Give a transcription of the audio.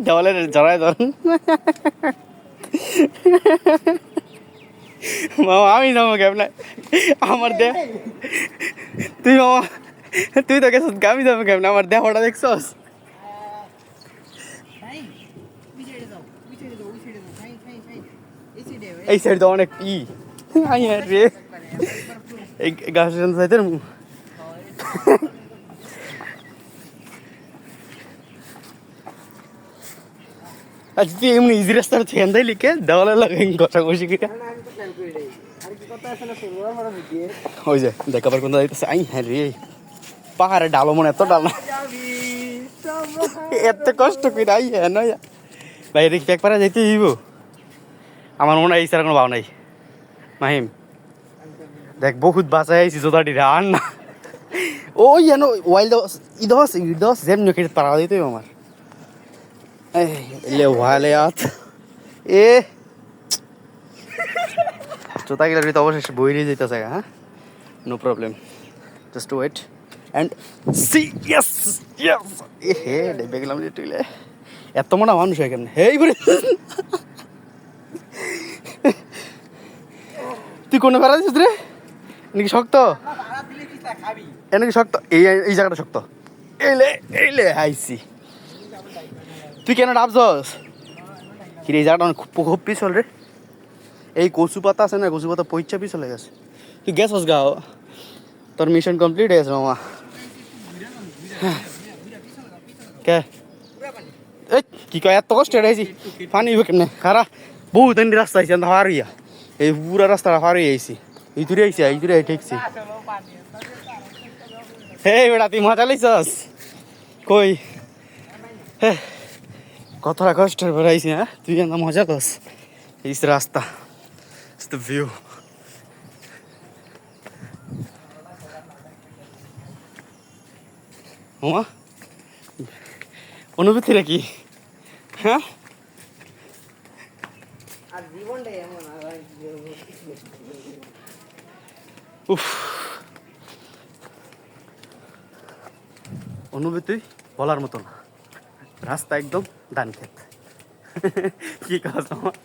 দেওয়ালে জড়ায় ধরেন মামা আমি যাবো কেমন আমার দেহ তুই মামা তুই তো গেছিস আমি যাবো কেমন আমার দেহটা দেখছস এই সাইড তো অনেক রে এই গাছের সাইডে আজ তুই এমনি ইজি রাস্তার থেকে দেয় লিখে দেওয়ালে লাগে কথা বসে গিয়ে ওই যে দেখ আবার কোন যাইতেছে হ্যাঁ রে পাহাড়ে ডালো মনে এত ডাল না এত কষ্ট করে হ্যাঁ নয় ভাই দেখি এক পারা যাইতে দিব আমার মনে হয় এই ছাড়া কোনো ভাব নাই মাহিম দেখ বহুত বাঁচাই আইছি জোতাটি আর না ওই যেন ওয়াইল ইদস যেমনি খেতে পারা দিতে আমার ले वाले यार ए জোতা গেলে তো অবশ্যই বইরে যেতেছে হ্যাঁ no problem just wait and see yes yes এ হে ডেবে গেলাম লিটলে এত মোটা মানুষ এখানে হেই করে তুই কোন পারা দিছিস রে নাকি শক্ত এনাকি শক্ত এই জায়গাটা শক্ত এইলে আইসি তুই কেন ডাবছস কি এই জায়গাটা খুব পিছল রে এই কচু পাতা আছে না কচু পাতা পইচা পিছলে গেছে তুই গেছস গাও তোর মিশন কমপ্লিট হয়েছে মামা কে এই কি কয় এত কষ্ট হয়েছি পানি কেমনে খারা বহুত দিন রাস্তা আইছি আমরা হারিয়া এই পুরা রাস্তাটা হারিয়ে আইছি ইতুরে ঠেকছি হে বেটা তুই মজা লাইছস কই হে কতটা কষ্টের বেড়াইছি হ্যাঁ তুই না মজা কস এই রাস্তা দ্য ভিউ মামা অনুভূতি নাকি হ্যাঁ উফ অনুভূতি বলার মতো না রাস্তা একদম ডান খেত কি কাজ আমার